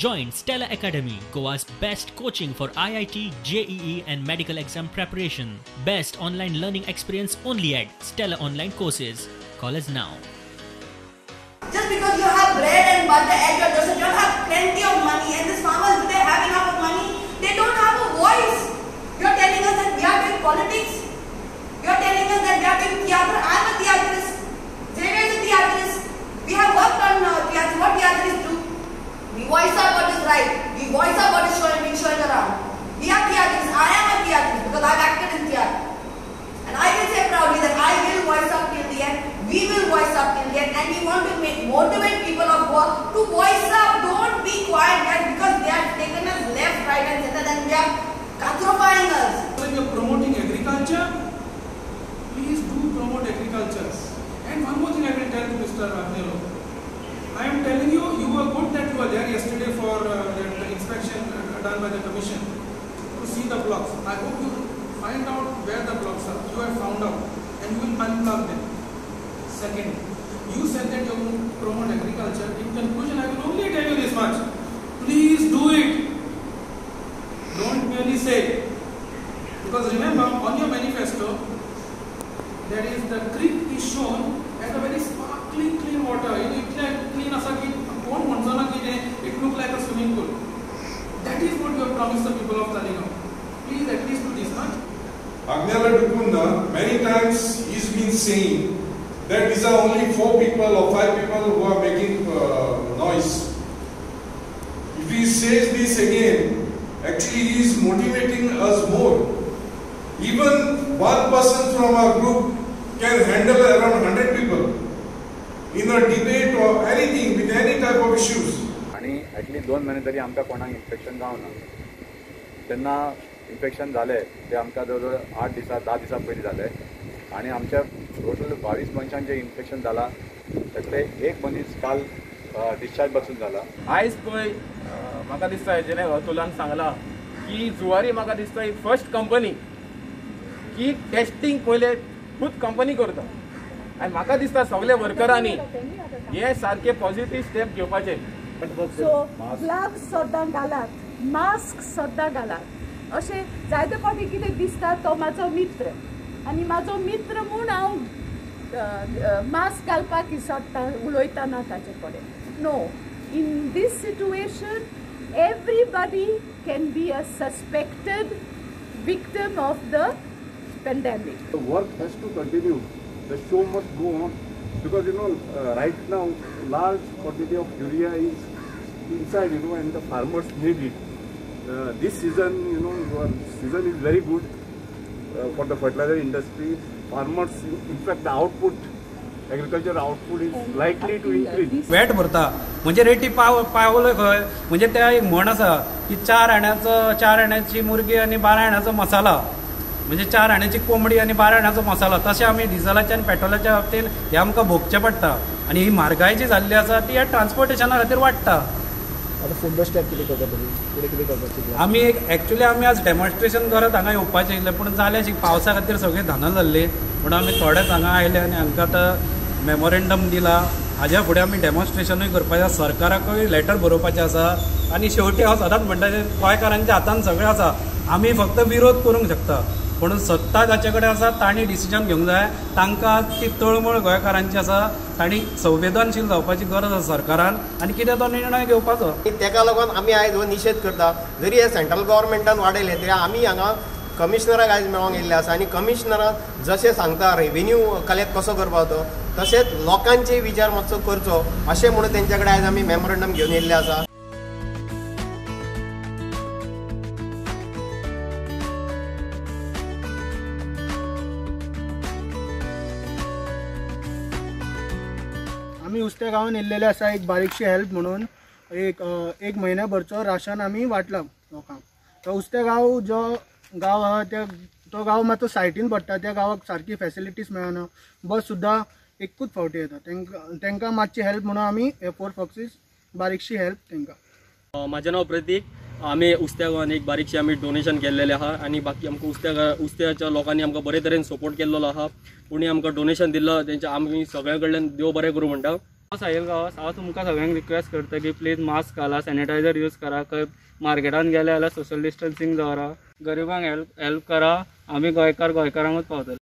Join Stella Academy, Goa's best coaching for IIT, JEE and medical exam preparation. Best online learning experience only at Stella Online Courses. Call us now. Just because you have bread and butter at your doorstep, you don't have plenty of money, and these farmers, do they have enough of money? They don't have a voice. You are telling us that we are doing politics. You are telling us that we are doing theatre. I am a theatrist. Xavier is a theatrist. We have worked on theatre. What theatrists do? We voice out what is right. We voice out what is being showing around. We are theatrists. I am a theatrist because I have acted in theatre. And I can say proudly that I will voice up till the end. We will voice up till the end, and we want to motivate people of Goa to voice up. Don't be quiet, guys, because they have taken us left, right, and center, and they are catastrophizing us. When you are promoting agriculture, please do promote agriculture. And one more thing I will tell to Mr. Agnelo. I am telling you, you were good that you were there yesterday for the inspection done by the commission to see the blocks. I hope you find out where the blocks are. You have found out, and you will unplug them. Second, you said that you will promote agriculture. In conclusion, I will only tell you this much. Please do it. Don't merely say. Because remember, on your manifesto, there is the creek is shown as a very sparkling clean water. You know, it's clean as it looks like a swimming pool. That is what you have promised the people of Talegaon. Please at least do this much. Agnella Dukunda, many times he's been saying that these are only 4 people or 5 people who are making noise. If he says this again, actually he is motivating us more. Even one person from our group can handle around 100 people in a debate or anything with any type of issues. आणि at least 2 महिने तरी आमकां कोणाक infection जावना. तेन्ना infection जालें ते आमकां जवळ 8 दिसा 10 दिसा पयलीं जालें आणि आमच्या टोटल 22 मनशांचें इन्फेक्शन जाला. त्यातले एक मनीस काल डिस्चार्ज बसून जाला. आयज पळय म्हाका दिसता हेजें अतुलान सांगलां की जुवारी म्हाका दिसता ही फर्स्ट कंपनी की टेस्टिंग पयले खूब कंपनी करता आनी म्हाका दिसता सगळे वर्करांनी हे सारखे पॉझिटिव्ह स्टेप घेवपाचे. सो ग्लव्स सुद्दां घालात, मास्क सुद्दां घालात. अशें जायते फावटी कितें दिसता तो म्हाजो मित्र आनी म्हाजो मित्र म्हूण हांव मास्क घालपाक विसरता उलयतना ताचे कडेन. No, in these situation everybody can be a suspected victim of the pandemic. The work has to continue. The show must go on because right now large quantity of urea is inside, and the farmers need it. This season, season is very good for the fertilizer industry. Farmers, in fact, the output, agriculture output is likely to increase. Weight भरता म्हणजे रेटी पावले खंय म्हणजे त्या एक म्हण आसा की 4 आण्याची मुर्गी आणि 12 आण्याचो मसाला म्हणजे 4 आण्याची कोंबडी आणि 12 आण्याचो मसाला. तशें आमी डिझलाच्या आणि पेट्रोलाच्या बाबतीत हे आमकां भोगचें पडटा आणि ही म्हारगाय जी जाल्ली आसा ती ह्या ट्रान्सपोर्टेशना खातीर वाडटा. फुडलो स्टेप कितें करता फुडें कितें करपाचें आमी एक्चुअली आज डेमॉन्स्ट्रेशन करत हांगा येवपाचें आशिल्लें पूण जालें अशी पावसा खातीर सगळीं धांदल जाल्ली पूण आमी थोडेच हांगा आयले आनी हांकां आतां मेमोरेंडम दिला. हाज्या फुडें आमी डेमॉन्स्ट्रेशनूय करपाचें आसा, सरकाराकूय लेटर बरोवपाचें आसा आनी शेवटी हांव सदांच म्हणटा गोंयकारांच्या हातांत सगळें आसा. आमी फक्त विरोध करूंक शकता पूण सत्ता जाचे कडेन आसा तांणी डिसिजन घेवंक जाय. तांकां ती तळमळ गोंयकारांची आसा, तांणी संवेदनशील जावपाची गरज आसा सरकारान आनी कितें तो निर्णय घेवपाचो. तेका लागून आमी आयज हो निशेध करता. जरी हे सेंट्रल गव्हर्मेंटान वाडयले तरी आमी हांगा कमिशनराक आयज मेळोंक येयल्ले आसा आनी कमिशनरान जशें सांगता रेव्हेन्यू कलेक्ट कसो करपाचो तशेंच लोकांचे विचार मातसो करचो अशें म्हणून तेंच्या कडेन आयज आमी मेमोरेंडम घेवन येयल्ले आसा. आम्ही उस्ते गांवान येयल्लेले आसा एक बारीकशी हेल्प म्हणून. एक म्हयन्याभरचो राशन आमी वाटला लोकांक. तो उस्ते गांव जो गांव आहा तो गांव मातसो सायटीन पडटा. त्या गांवाक सारकी फॅसिलिटीज मेळना. बस सुद्दां एकूच फावटी येता. तांकां मातशी हेल्प म्हणून आमी हे 4 फॉक्सीस बारीकशी हेल्प तांकां. माझे नाव प्रतीक. आम्ही उस्त्या गांवान एक बारीकशी आम्ही डोनेशन केल्लेले आहा आणि बाकी आमकां उस्त्याच्या लोकांनी आमकां बरे तरेन सपोर्ट केल्लो आहा. कोणी आमकां डोनेशन दिल्लो तेंच्या आमी सगळ्यां कडल्यान देव बरें करूं म्हणटा. साहिल गांवस हांव तुमकां सगळ्यांक रिक्वेस्ट करता की प्लीज मास्क घाला, सॅनिटायझर यूज करा, खंय मार्केटान गेले जाल्यार सोशल डिस्टन्सिंग दवरा, गरिबांक हेल्प करा. आमी गोंयकारांकूच पावतले.